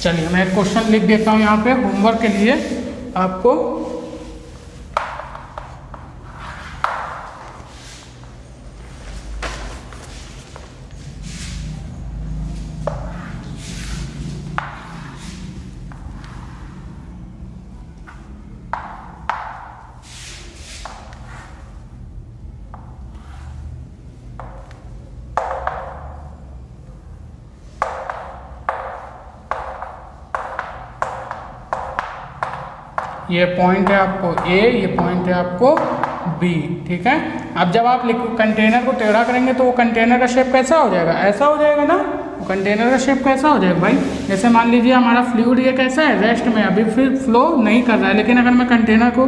चलिए मैं एक क्वेश्चन लिख देता हूँ यहाँ पे होमवर्क के लिए आपको। ये पॉइंट है आपको ए, ये पॉइंट है आपको बी। ठीक है, अब जब आप कंटेनर को टेढ़ा करेंगे तो वो कंटेनर का शेप कैसा हो जाएगा, ऐसा हो जाएगा ना। वो कंटेनर का शेप कैसा हो जाएगा भाई, जैसे मान लीजिए हमारा फ्लूइड ये कैसा है, रेस्ट में, अभी फिर फ्लो नहीं कर रहा है, लेकिन अगर मैं कंटेनर को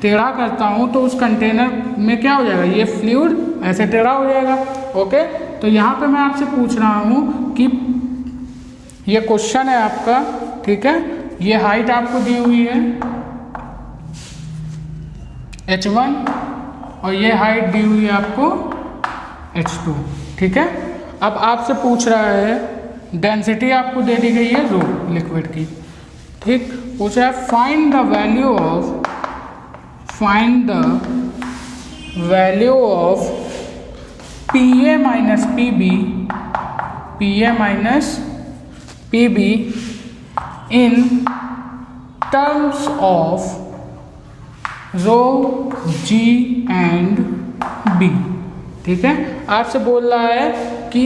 टेढ़ा करता हूँ तो उस कंटेनर में क्या हो जाएगा, ये फ्लूइड ऐसे टेढ़ा हो जाएगा। ओके, तो यहाँ पे मैं आपसे पूछ रहा हूँ कि ये क्वेश्चन है आपका। ठीक है, ये हाइट आपको दी हुई है h1 और ये हाइट दी हुई है आपको h2। ठीक है, अब आपसे पूछ रहा है डेंसिटी आपको दे दी गई है रो लिक्विड की। ठीक, पूछ रहा है find the value of PA minus PB in terms of rho G and B. ठीक है, आपसे बोल रहा है कि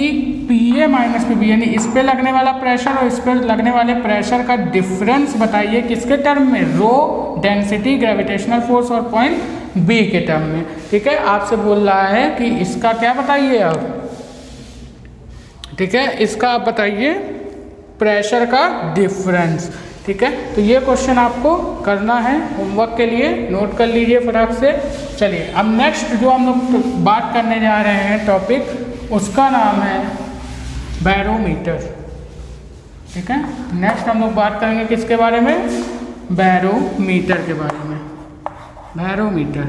P A minus P B यानी इस पे लगने वाला प्रेशर और इस पे लगने वाले प्रेशर का डिफरेंस बताइए किसके टर्म में, रो डेंसिटी ग्रेविटेशनल फोर्स और पॉइंट बी के टर्म में। ठीक है, आपसे बोल रहा है कि इसका क्या बताइए अब, ठीक है, इसका आप बताइए प्रेशर का डिफरेंस। ठीक है, तो ये क्वेश्चन आपको करना है होमवर्क के लिए, नोट कर लीजिए फटाक से। चलिए अब नेक्स्ट जो हम लोग बात करने जा रहे हैं टॉपिक, उसका नाम है बैरोमीटर। ठीक है, नेक्स्ट हम लोग बात करेंगे किसके बारे में, बैरोमीटर के बारे में। बैरोमीटर,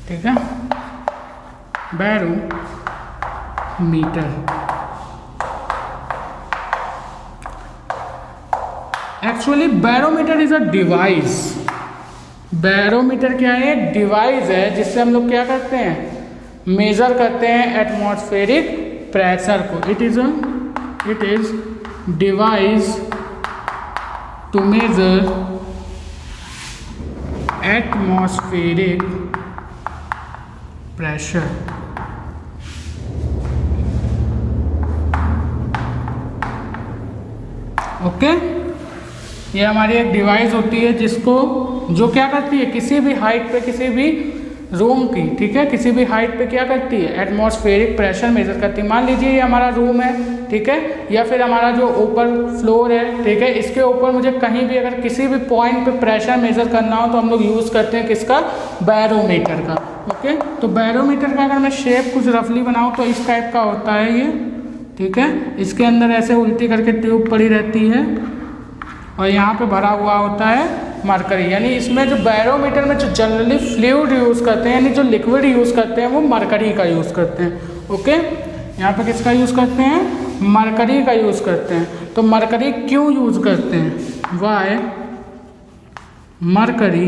ठीक है, barometer. Actually barometer is a device. Barometer क्या है, एक डिवाइस है जिससे हम लोग क्या करते हैं, मेजर करते हैं एटमॉस्फेरिक प्रेशर को। It is device to measure atmospheric pressure. Okay, ये हमारी एक डिवाइस होती है जिसको, जो क्या करती है, किसी भी हाइट पे, किसी भी रूम की, ठीक है, किसी भी हाइट पे क्या करती है, एटमॉस्फेरिक प्रेशर मेजर करती है। मान लीजिए ये हमारा रूम है, ठीक है, या फिर हमारा जो ऊपर फ्लोर है, ठीक है, इसके ऊपर मुझे कहीं भी अगर किसी भी पॉइंट पे प्रेशर मेजर करना हो तो हम लोग यूज़ करते हैं किसका, बैरोमीटर का। ओके, तो बैरोमीटर का अगर मैं शेप कुछ रफली बनाऊँ तो इस टाइप का होता है ये। ठीक है, इसके अंदर ऐसे उल्टी करके ट्यूब पड़ी रहती है और यहाँ पे भरा हुआ होता है मरकरी। यानी इसमें जो बैरोमीटर में जो जनरली फ्लूइड यूज़ करते हैं, यानी जो लिक्विड यूज़ करते हैं, वो मरकरी का यूज़ करते हैं। ओके, यहाँ पे किसका यूज़ करते हैं, मरकरी का यूज़ करते हैं। तो मरकरी क्यों यूज़ करते हैं, why mercury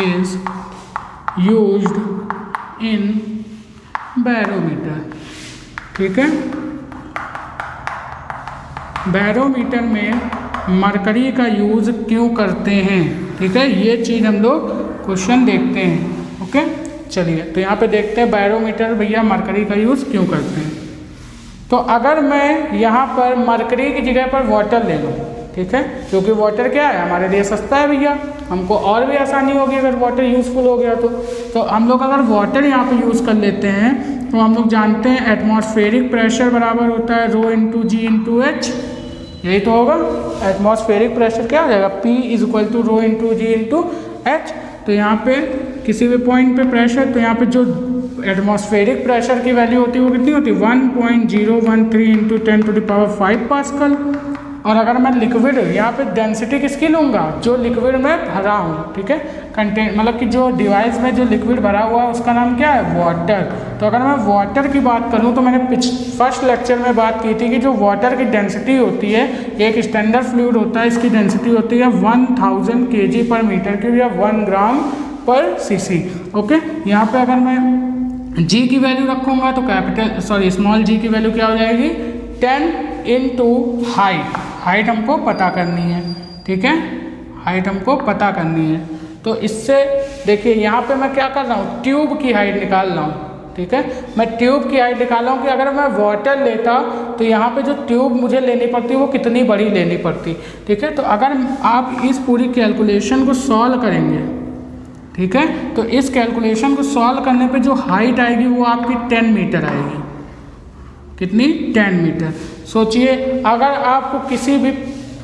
is used in barometer. ठीक है, बैरोमीटर में मरकरी का यूज़ क्यों करते हैं, ठीक है, ये चीज़ हम लोग क्वेश्चन देखते हैं। ओके, चलिए तो यहाँ पे देखते हैं बैरोमीटर भैया मरकरी का यूज़ क्यों करते हैं। तो अगर मैं यहाँ पर मरकरी की जगह पर वाटर ले लूँ, ठीक है, क्योंकि वाटर क्या है, हमारे लिए सस्ता है भैया, हमको और भी आसानी होगी अगर वाटर यूज़फुल हो गया तो हम लोग अगर वाटर यहाँ पे यूज़ कर लेते हैं तो हम लोग जानते हैं एटमॉस्फेरिक प्रेशर बराबर होता है rho into G into H. यही तो होगा, एटमॉस्फेरिक प्रेशर क्या हो जाएगा, P is equal to rho into G into H. तो यहाँ पे किसी भी पॉइंट पे प्रेशर, तो यहाँ पे जो एटमॉस्फेरिक प्रेशर की वैल्यू होती है वो कितनी होती है, 1.013 इंटू 10⁵ पास्कल। और अगर मैं लिक्विड यहाँ पे डेंसिटी किसकी लूँगा, जो लिक्विड में भरा हूँ, ठीक है, कंटेन मतलब कि जो डिवाइस में जो लिक्विड भरा हुआ है उसका नाम क्या है, वाटर। तो अगर मैं वाटर की बात करूँ तो मैंने फर्स्ट लेक्चर में बात की थी कि जो वाटर की डेंसिटी होती है, एक स्टैंडर्ड फ्लूइड होता है, इसकी डेंसिटी होती है 1000 kg पर मीटर क्यूब या 1 ग्राम पर cc। ओके, यहाँ पे अगर मैं g की वैल्यू रखूँगा तो स्मॉल g की वैल्यू क्या हो जाएगी, 10 इंटू हाइट हमको पता करनी है। ठीक है, हाइट हमको पता करनी है। तो इससे देखिए यहाँ पे मैं क्या कर रहा हूँ, ट्यूब की हाइट निकाल रहा हूँ। ठीक है, मैं ट्यूब की हाइट निकाल रहा हूँ कि अगर मैं वाटर लेता तो यहाँ पे जो ट्यूब मुझे लेनी पड़ती वो कितनी बड़ी लेनी पड़ती। ठीक है, तो अगर आप इस पूरी कैलकुलेशन को सॉल्व करेंगे, ठीक है, तो इस कैलकुलेशन को सॉल्व करने पे जो हाइट आएगी वो आपकी 10 मीटर आएगी। कितनी, 10 मीटर। सोचिए अगर आपको किसी भी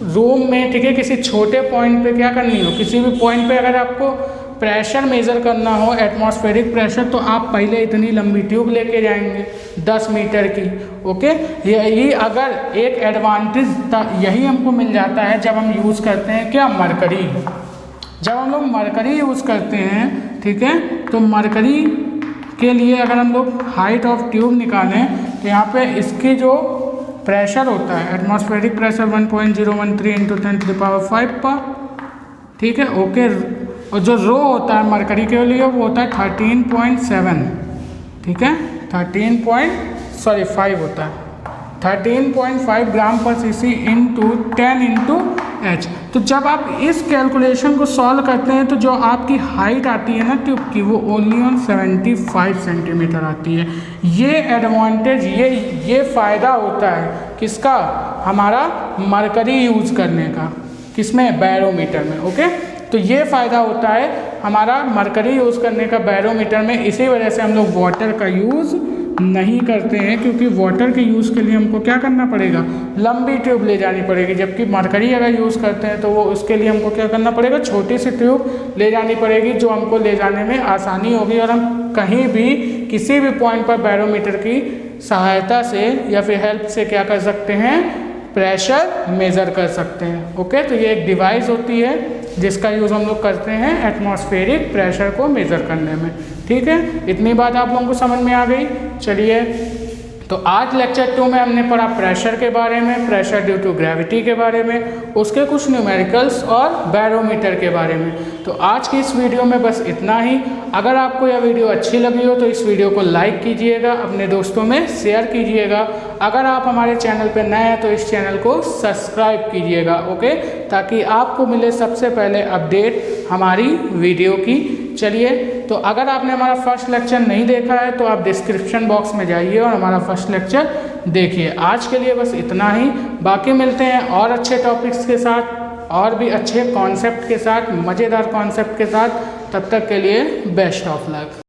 रूम में, ठीक है, किसी छोटे पॉइंट पे क्या करनी हो, किसी भी पॉइंट पे अगर आपको प्रेशर मेज़र करना हो, एटमॉस्फेरिक प्रेशर, तो आप पहले इतनी लंबी ट्यूब लेके जाएंगे 10 मीटर की। ओके, यही अगर एक एडवांटेज यही हमको मिल जाता है जब हम यूज़ करते हैं क्या, मरकरी। जब हम लोग मरकरी यूज़ करते हैं, ठीक है, तो मरकरी के लिए अगर हम लोग हाइट ऑफ ट्यूब निकालें तो यहाँ पे इसकी जो प्रेशर होता है, एटमॉस्फेरिक प्रेशर 1.013 इंटू 10⁵ पर। ठीक है, ओके, और जो रो होता है मरकरी के लिए वो होता है 13.7। ठीक है, 5 होता है, 13.5 ग्राम पर cc इंटू 10 इंटू h। तो जब आप इस कैलकुलेशन को सॉल्व करते हैं तो जो आपकी हाइट आती है ना ट्यूब की वो ओनली ऑन 75 सेंटीमीटर आती है। ये एडवांटेज, ये फ़ायदा होता है किसका, हमारा मरकरी यूज़ करने का, किसमें, बैरोमीटर में। ओके, तो ये फ़ायदा होता है हमारा मरकरी यूज़ करने का बैरोमीटर में। इसी वजह से हम लोग वाटर का यूज़ नहीं करते हैं, क्योंकि वाटर के यूज़ के लिए हमको क्या करना पड़ेगा, लंबी ट्यूब ले जानी पड़ेगी। जबकि मरकरी अगर यूज़ करते हैं तो वो उसके लिए हमको क्या करना पड़ेगा, छोटी सी ट्यूब ले जानी पड़ेगी, जो हमको ले जाने में आसानी होगी और हम कहीं भी किसी भी पॉइंट पर बैरोमीटर की सहायता से या फिर हेल्प से क्या कर सकते हैं, प्रेशर मेज़र कर सकते हैं। ओके, तो ये एक डिवाइस होती है जिसका यूज़ हम लोग करते हैं एटमॉस्फेरिक प्रेशर को मेज़र करने में। ठीक है, इतनी बात आप लोगों को समझ में आ गई। चलिए, तो आज लेक्चर 2 में हमने पढ़ा प्रेशर के बारे में, प्रेशर ड्यू टू ग्रेविटी के बारे में, उसके कुछ न्यूमेरिकल्स और बैरोमीटर के बारे में। तो आज की इस वीडियो में बस इतना ही। अगर आपको यह वीडियो अच्छी लगी हो तो इस वीडियो को लाइक कीजिएगा, अपने दोस्तों में शेयर कीजिएगा। अगर आप हमारे चैनल पर नए हैं तो इस चैनल को सब्सक्राइब कीजिएगा। ओके, ताकि आपको मिले सबसे पहले अपडेट हमारी वीडियो की। चलिए, तो अगर आपने हमारा फर्स्ट लेक्चर नहीं देखा है तो आप डिस्क्रिप्शन बॉक्स में जाइए और हमारा फर्स्ट लेक्चर देखिए। आज के लिए बस इतना ही, बाकी मिलते हैं और अच्छे टॉपिक्स के साथ और भी अच्छे कॉन्सेप्ट के साथ, मज़ेदार कॉन्सेप्ट के साथ। तब तक के लिए बेस्ट ऑफ लक।